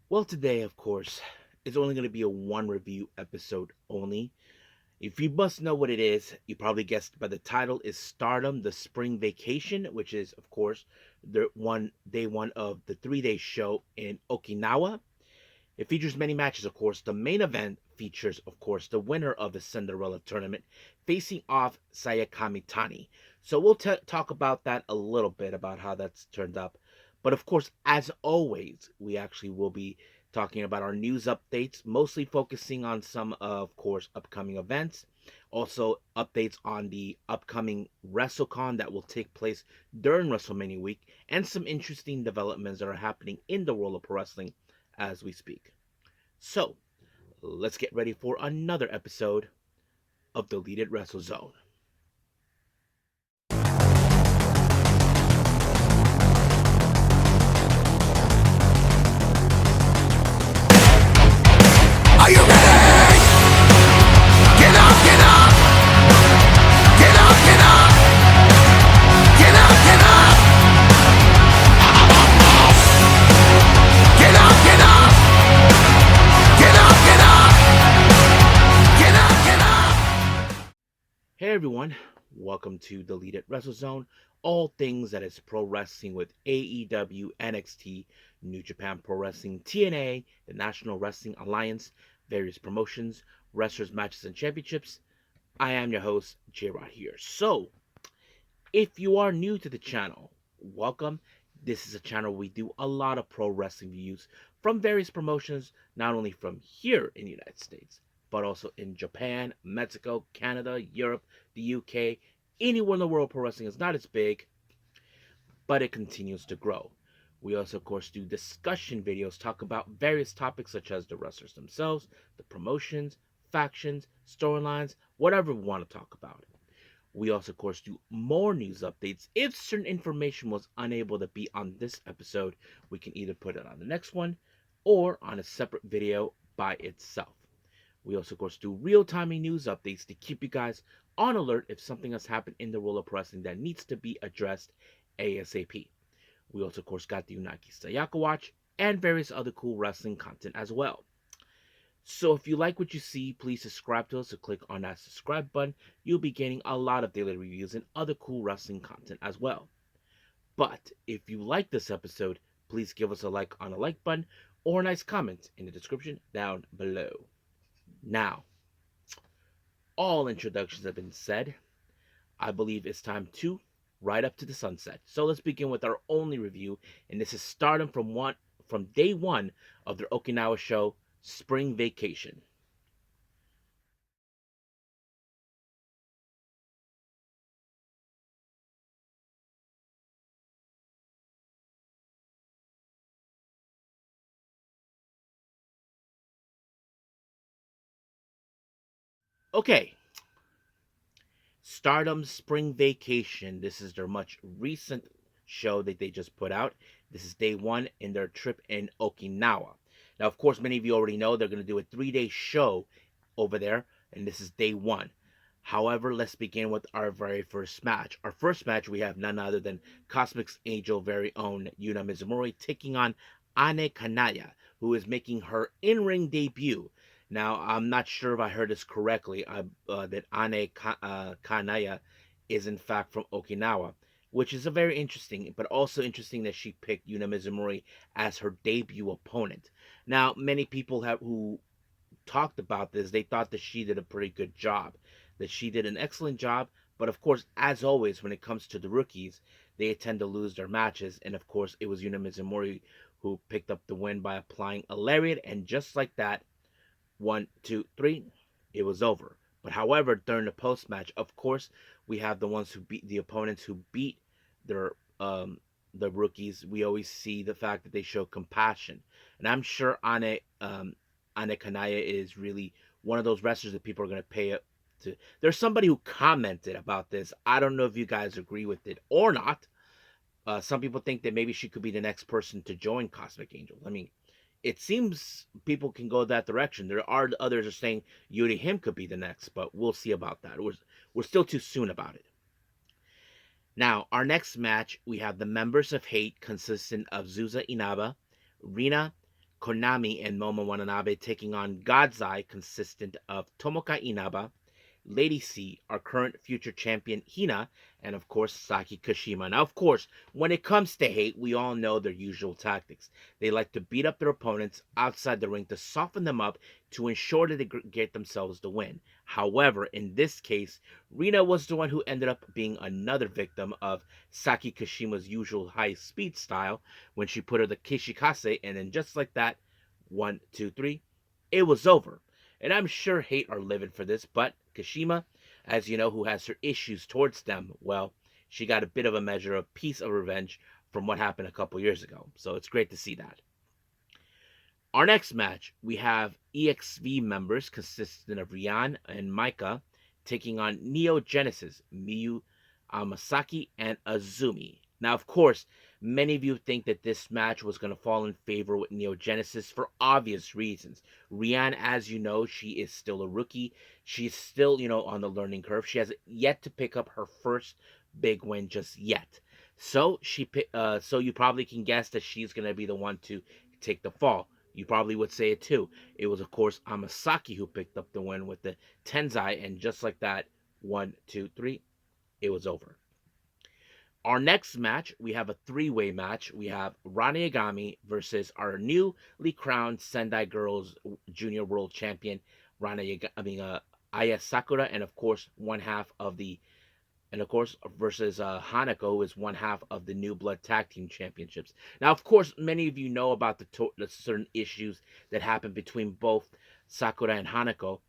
Well, today, of course, is only going to be a one review episode only. If you must know what it is, you probably guessed by the title is Stardom the Spring Vacation, which is, of course, the day one of the 3 day show in Okinawa. It features many matches, of course. The main event features, of course, the winner of the Cinderella tournament facing off Sayaka Kamitani. So we'll talk about that a little bit, about how that's turned up. But of course, as always, we actually will be talking about our news updates, mostly focusing on some, of course, upcoming events. Also, updates on the upcoming WrestleCon that will take place during WrestleMania week, and some interesting developments that are happening in the world of pro wrestling as we speak. So, let's get ready for another episode of Deleted Wrestle Zone. Are you ready? Get up, get up! Get up, get up! Get up, get up! Get up, get up! Get up, get up! Get up, get up! Hey everyone, welcome to Deleted Wrestle Zone. All things that is pro wrestling with AEW, NXT, New Japan Pro Wrestling, TNA, the National Wrestling Alliance, various promotions, wrestlers, matches, and championships. I am your host, J Rod here. So, if you are new to the channel, welcome. This is a channel where we do a lot of pro wrestling reviews from various promotions, not only from here in the United States, but also in Japan, Mexico, Canada, Europe, the UK, anywhere in the world pro wrestling is not as big, but it continues to grow. We also, of course, do discussion videos, talk about various topics such as the wrestlers themselves, the promotions, factions, storylines, whatever we want to talk about. We also, of course, do more news updates. If certain information was unable to be on this episode, we can either put it on the next one or on a separate video by itself. We also, of course, do real-time news updates to keep you guys on alert if something has happened in the world of wrestling that needs to be addressed ASAP. We also, of course, got the Unagi Sayaka Watch and various other cool wrestling content as well. So if you like what you see, please subscribe to us or click on that subscribe button. You'll be getting a lot of daily reviews and other cool wrestling content as well. But if you like this episode, please give us a like on the like button or a nice comment in the description down below. Now, all introductions have been said. I believe it's time to ride up to the sunset. So let's begin with our only review, and this is Stardom from day one of their Okinawa show, Spring Vacation. Okay, Stardom's Spring Vacation. This is their much recent show that they just put out. This is day one in their trip in Okinawa. Now, of course, many of you already know they're going to do a 3 day show over there, and this is day one. However, let's begin with our very first match. Our first match, we have none other than Cosmic's Angel very own Yuna Mizumori taking on Anne Kanaya, who is making her in-ring debut. Now, I'm not sure if I heard this correctly, that Anne Kanaya is in fact from Okinawa, which is a very interesting, but also interesting that she picked Yuna Mizumori as her debut opponent. Now, many people who talked about this, they thought that she did a pretty good job, that she did an excellent job. But of course, as always, when it comes to the rookies, they tend to lose their matches. And of course, it was Yuna Mizumori who picked up the win by applying a lariat. And just like that, 1, 2, 3, it was over. But however, during the post match, of course, we have the ones who beat the opponents who beat their the rookies. We always see the fact that they show compassion, and I'm sure Anne Kanaya is really one of those wrestlers that people are going to pay up to. There's somebody who commented about this. I don't know if you guys agree with it or not. Some people think that maybe she could be the next person to join Cosmic Angel. I mean, it seems people can go that direction. There are others are saying Yuri Him could be the next, but we'll see about that. We're still too soon about it. Now, our next match, we have the Members of Hate consisting of Zuza Inaba, Rina, Konami and Momo Watanabe taking on God's Eye, consistent of Tomoka Inaba, Lady C, our current future champion Hina, and of course Saki Kashima. Now, of course, when it comes to hate, we all know their usual tactics. They like to beat up their opponents outside the ring to soften them up to ensure that they get themselves the win. However, in this case, Rina was the one who ended up being another victim of Saki Kashima's usual high speed style when she put her the Kishikase, and then just like that, one, two, three, it was over. And I'm sure hate are livid for this, but Kashima, as you know, who has her issues towards them, well, she got a bit of a measure of piece of revenge from what happened a couple years ago. So it's great to see that. Our next match, we have EXV members consisting of Ryan and Micah taking on Neo Genesis, Miyu, Amasaki, and Azumi. Now, of course, many of you think that this match was going to fall in favor with Neo Genesis for obvious reasons. Ryan, as you know, she is still a rookie. She's still, on the learning curve. She has yet to pick up her first big win just yet. So you probably can guess that she's going to be the one to take the fall. You probably would say it too. It was, of course, Amasaki who picked up the win with the Tenzai, and just like that, one, two, three, it was over. Our next match, we have a three-way match. We have Rani Agami versus our newly crowned Sendai Girls Junior World Champion, Aya Sakura, and of course, versus Hanako, who is one half of the New Blood Tag Team Championships. Now, of course, many of you know about the certain issues that happened between both Sakura and Hanako,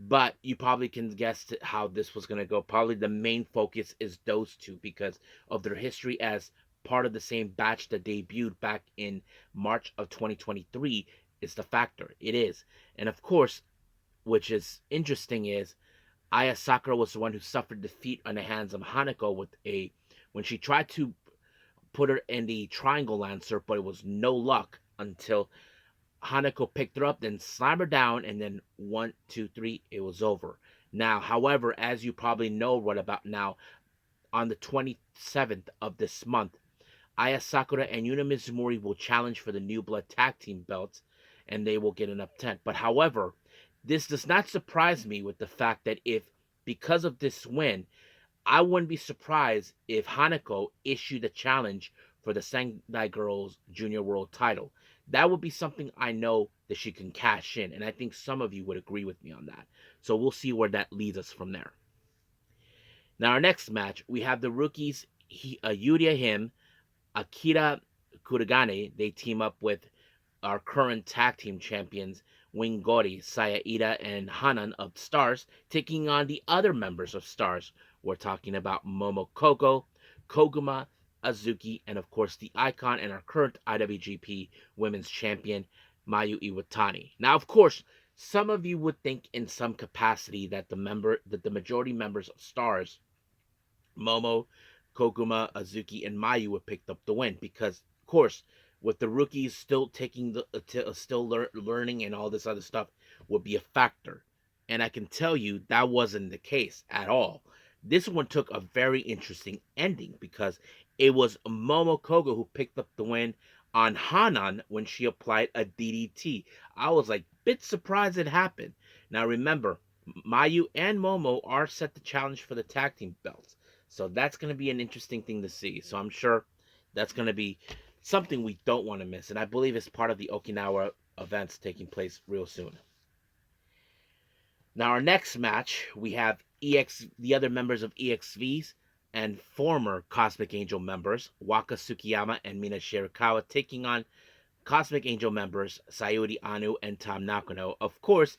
but you probably can guess how this was going to go. Probably the main focus is those two because of their history as part of the same batch that debuted back in March of 2023 is the factor. It is. And of course, which is interesting is Aya Sakura was the one who suffered defeat on the hands of Hanako when she tried to put her in the triangle lancer, but it was no luck until Hanako picked her up, then slammed her down, and then one, two, three, it was over. Now, however, as you probably know what about now, on the 27th of this month, Aya Sakura and Yuna Mizumori will challenge for the New Blood Tag Team belts, and they will get an up 10. But however, this does not surprise me with the fact that because of this win, I wouldn't be surprised if Hanako issued a challenge for the Sendai Girls Junior World title. That would be something I know that she can cash in, and I think some of you would agree with me on that. So we'll see where that leads us from there. Now, our next match, we have the rookies Yuria Him, Akira Kuragane. They team up with our current tag team champions, Wingori, Sayaida, and Hanan of Stars, taking on the other members of Stars. We're talking about Momokoko, Koguma, Azuki, and of course the icon and our current IWGP Women's Champion, Mayu Iwatani. Now, of course, some of you would think in some capacity that the majority members of Stars, Momo, Koguma, Azuki, and Mayu have picked up the win because, of course, with the rookies still taking learning and all this other stuff would be a factor. And I can tell you that wasn't the case at all. This one took a very interesting ending because it was Momo Kogo who picked up the win on Hanan when she applied a DDT. I was like, bit surprised it happened. Now remember, Mayu and Momo are set to challenge for the tag team belts. So that's going to be an interesting thing to see. So I'm sure that's going to be something we don't want to miss. And I believe it's part of the Okinawa events taking place real soon. Now, our next match, we have the other members of EXVs and former Cosmic Angel members, Waka Tsukiyama and Mina Shirakawa, taking on Cosmic Angel members, Sayuri Anu and Tam Nakano. Of course,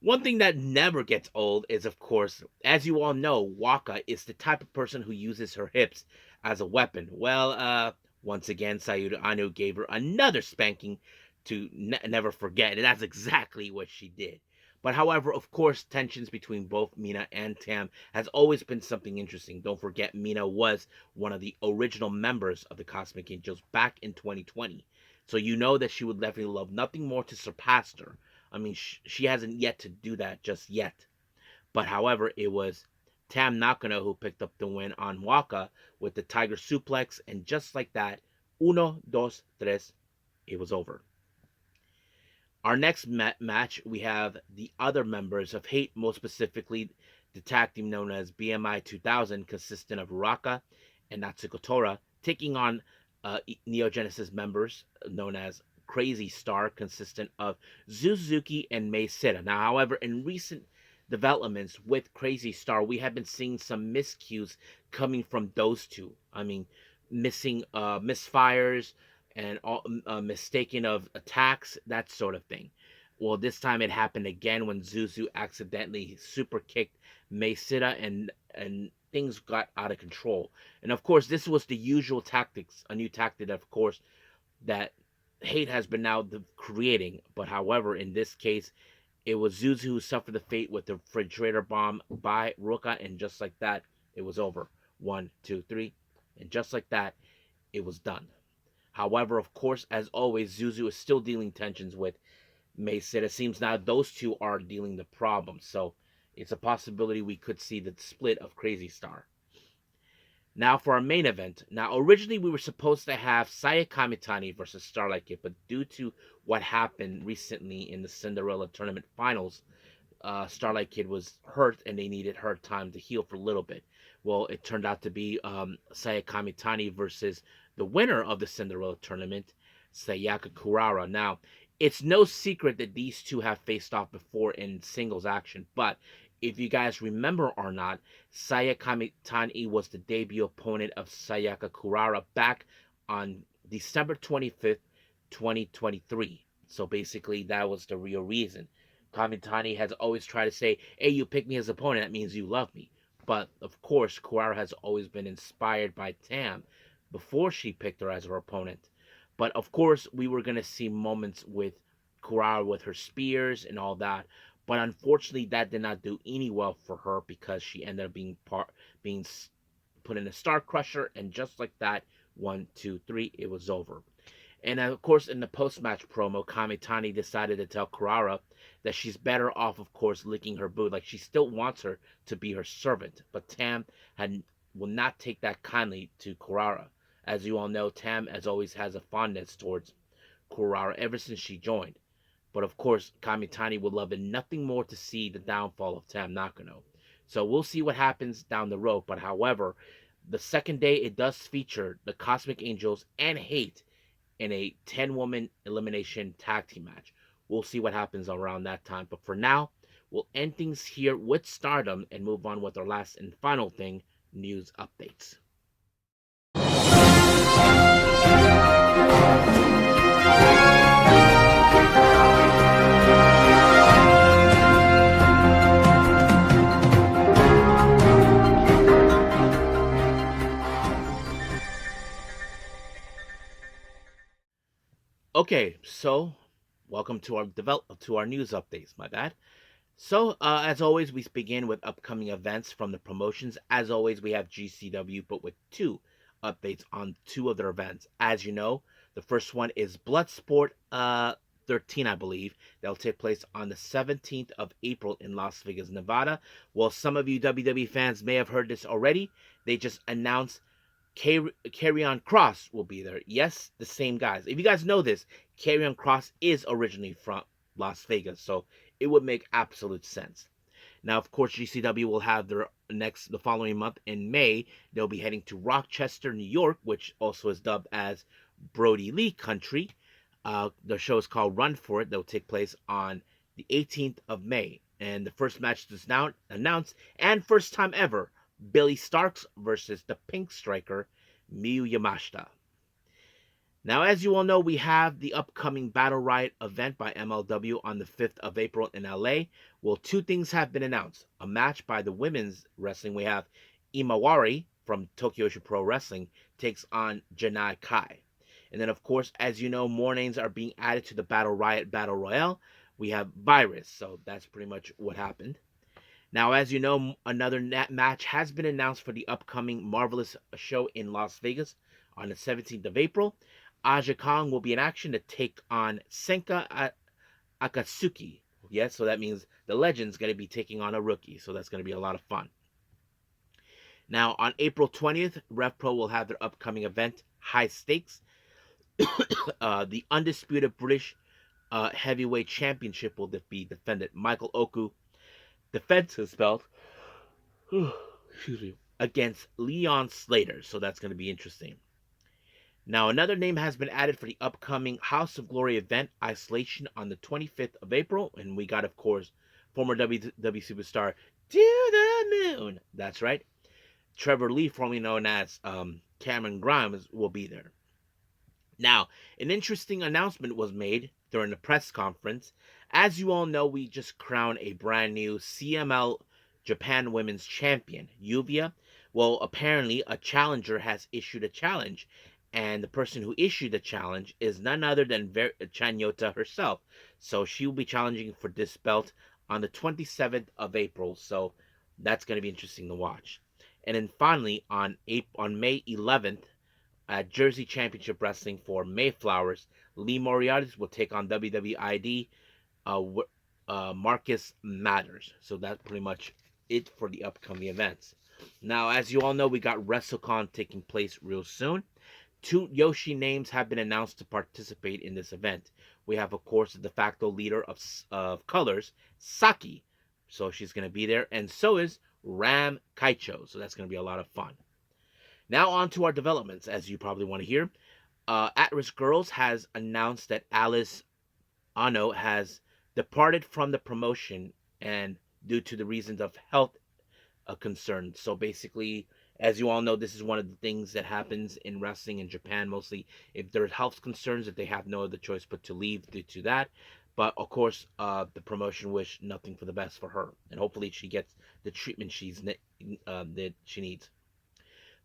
one thing that never gets old is, of course, as you all know, Waka is the type of person who uses her hips as a weapon. Well, once again, Sayuri Anu gave her another spanking to never forget, and that's exactly what she did. But however, of course, tensions between both Mina and Tam has always been something interesting. Don't forget, Mina was one of the original members of the Cosmic Angels back in 2020. So you know that she would definitely love nothing more to surpass her. I mean, she hasn't yet to do that just yet. But however, it was Tam Nakano who picked up the win on Waka with the Tiger Suplex, and just like that, uno, dos, tres, it was over. Our next match, we have the other members of Hate, most specifically the tag team known as BMI 2000, consisting of Raka and Natsuko Tora, taking on Neo Genesis members known as Crazy Star, consistent of Suzuki and Mei Sita. Now, however, in recent developments with Crazy Star, we have been seeing some miscues coming from those two. I mean, missing misfires and all, mistaken of attacks, that sort of thing. Well, this time it happened again when Zuzu accidentally super kicked Mei Sita, and things got out of control. And of course, this was the usual tactics, a new tactic, of course, that Hate has been now creating. But however, in this case, it was Zuzu who suffered the fate with the refrigerator bomb by Ruka, and just like that, it was over. One, two, three, and just like that, it was done. However, of course, as always, Zuzu is still dealing tensions with Mason. It seems now those two are dealing the problem. So it's a possibility we could see the split of Crazy Star. Now for our main event. Now originally we were supposed to have Sayaka Kamitani versus Starlight Kid, but due to what happened recently in the Cinderella tournament finals, Starlight Kid was hurt and they needed her time to heal for a little bit. Well, it turned out to be Sayaka Kamitani versus the winner of the Cinderella tournament, Sayaka Kurara. Now, it's no secret that these two have faced off before in singles action, but if you guys remember or not, Sayaka Kamitani was the debut opponent of Sayaka Kurara back on December 25th, 2023. So basically, that was the real reason. Kamitani has always tried to say, hey, you pick me as opponent, that means you love me. But of course, Kurara has always been inspired by Tam before she picked her as her opponent. But of course, we were going to see moments with Kurara with her spears and all that. But unfortunately, that did not do any well for her because she ended up being put in a Star Crusher, and just like that, one, two, three, it was over. And of course, in the post match promo, Kamitani decided to tell Kurara that she's better off, of course, licking her boot. Like, she still wants her to be her servant. But Tam will not take that kindly to Kurara. As you all know, Tam, as always, has a fondness towards Kurara ever since she joined. But of course, Kamitani would love it nothing more to see the downfall of Tam Nakano. So we'll see what happens down the road. But however, the second day it does feature the Cosmic Angels and Hate in a 10-woman elimination tag team match. We'll see what happens around that time. But for now, we'll end things here with Stardom and move on with our last and final thing, news updates. Okay, so welcome to our news updates. My bad. So, as always, we begin with upcoming events from the promotions. As always, we have GCW, but with two updates on two of their events. As you know, the first one is Bloodsport 13, I believe. That'll take place on the 17th of April in Las Vegas, Nevada. Well, some of you WWE fans may have heard this already. They just announced Karrion Kross will be there. Yes, the same guys. If you guys know this, Karrion Kross is originally from Las Vegas, so it would make absolute sense. Now, of course, GCW will have the following month in May. They'll be heading to Rochester, New York, which also is dubbed as Brody Lee Country. The show is called Run For It. They'll take place on the 18th of May. And the first match is now announced, and first time ever, Billy Starks versus the Pink Striker, Miyu Yamashita. Now, as you all know, we have the upcoming Battle Riot event by MLW on the 5th of April in LA. Well, two things have been announced. A match by the women's wrestling. We have Imawari from Tokyo Pro Wrestling takes on Janai Kai. And then, of course, as you know, more names are being added to the Battle Riot Battle Royale. We have Virus, so that's pretty much what happened. Now, as you know, another match has been announced for the upcoming Marvelous show in Las Vegas on the 17th of April. Aja Kong will be in action to take on Senka Akatsuki. Yes, so that means the legend's going to be taking on a rookie, so that's going to be a lot of fun. Now, on April 20th, RevPro will have their upcoming event, High Stakes. The undisputed British Heavyweight Championship will be defended. Michael Oku defends his belt excuse me, against Leon Slater. So that's going to be interesting. Now, another name has been added for the upcoming House of Glory event, Isolation, on the 25th of April. And we got, of course, former WWE superstar To the Moon. That's right. Trevor Lee, formerly known as Cameron Grimes, will be there. Now, an interesting announcement was made during the press conference. As you all know, we just crowned a brand new CML Japan Women's Champion, Yuvia. Well, apparently, a challenger has issued a challenge, and the person who issued the challenge is none other than Chanyota herself. So she will be challenging for this belt on the 27th of April. So that's going to be interesting to watch. And then finally, on May 11th, at Jersey Championship Wrestling for Mayflowers, Lee Moriarty will take on WWID Marcus Matters. So that's pretty much it for the upcoming events. Now, as you all know, we got WrestleCon taking place real soon. Two Yoshi names have been announced to participate in this event. We have, of course, the de facto leader of Colors, Saki. So she's going to be there. And so is Ram Kaicho. So that's going to be a lot of fun. Now on to our developments, as you probably want to hear. Actwres Girls has announced that Alice Ano has departed from the promotion and due to the reasons of health concerns. So basically, as you all know, this is one of the things that happens in wrestling in Japan mostly. If there are health concerns, that they have no other choice but to leave due to that. But of course, the promotion wish nothing for the best for her, and hopefully she gets the treatment that she needs.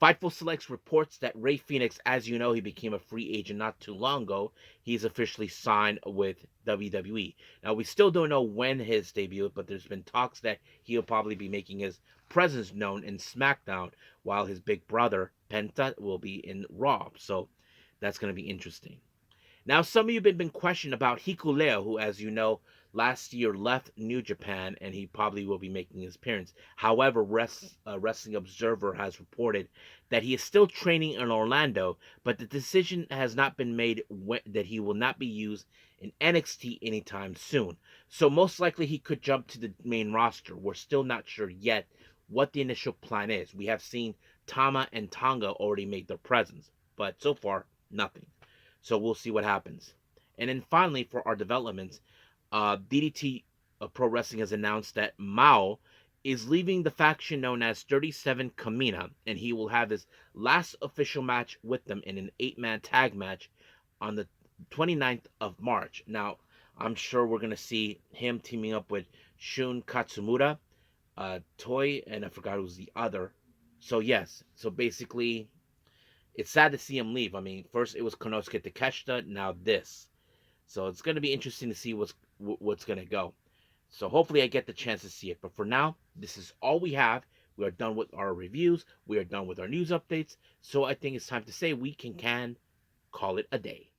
Fightful Selects reports that Rey Fenix, as you know, he became a free agent not too long ago. He's officially signed with WWE. Now, we still don't know when his debut, but there's been talks that he'll probably be making his presence known in SmackDown, while his big brother, Penta, will be in Raw. So that's going to be interesting. Now, some of you have been questioning about Hikuleo, who, as you know, last year left New Japan, and he probably will be making his appearance. However, Wrestling Observer has reported that he is still training in Orlando, but the decision has not been made that he will not be used in NXT anytime soon. So most likely he could jump to the main roster. We're still not sure yet what the initial plan is. We have seen Tama and Tonga already make their presence, but so far, nothing. So we'll see what happens. And then finally, for our developments, DDT Pro Wrestling has announced that Mao is leaving the faction known as 37 Kamina, and he will have his last official match with them in an 8-man tag match on the 29th of March. Now, I'm sure we're going to see him teaming up with Shun Katsumura, Toy, and I forgot who's the other. So, yes. So, basically, it's sad to see him leave. I mean, first it was Konosuke Takeshita, now this. So it's going to be interesting to see what's going to go. So hopefully I get the chance to see it. But for now, this is all we have. We are done with our reviews. We are done with our news updates. So I think it's time to say we can call it a day.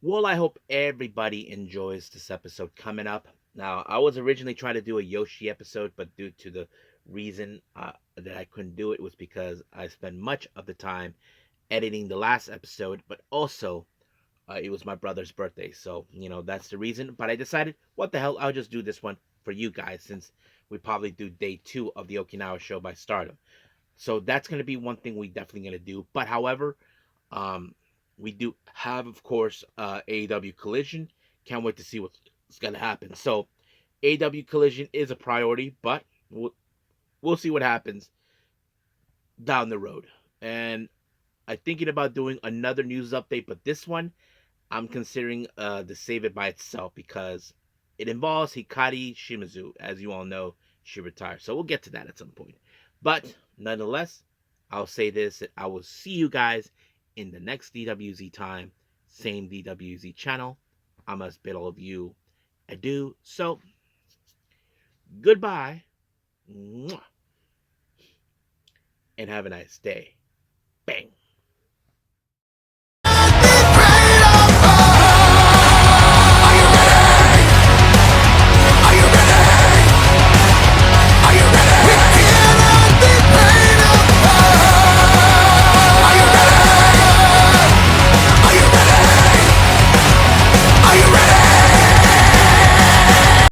Well, I hope everybody enjoys this episode coming up. Now, I was originally trying to do a Yoshi episode, but due to the reason that I couldn't do it was because I spent much of the time editing the last episode, but also it was my brother's birthday. So, that's the reason. But I decided, what the hell, I'll just do this one for you guys since we probably do day 2 of the Okinawa show by Stardom. So that's going to be one thing we definitely going to do. But however, um, we do have, of course, AEW Collision. Can't wait to see what's going to happen. So AEW Collision is a priority, but we'll see what happens down the road. And I'm thinking about doing another news update, but this one I'm considering to save it by itself because it involves Hikari Shimizu. As you all know, she retired. So we'll get to that at some point. But nonetheless, I'll say this, that I will see you guys in the next DWZ time. Same DWZ channel. I must bid all of you adieu. So, goodbye. And have a nice day. Bang.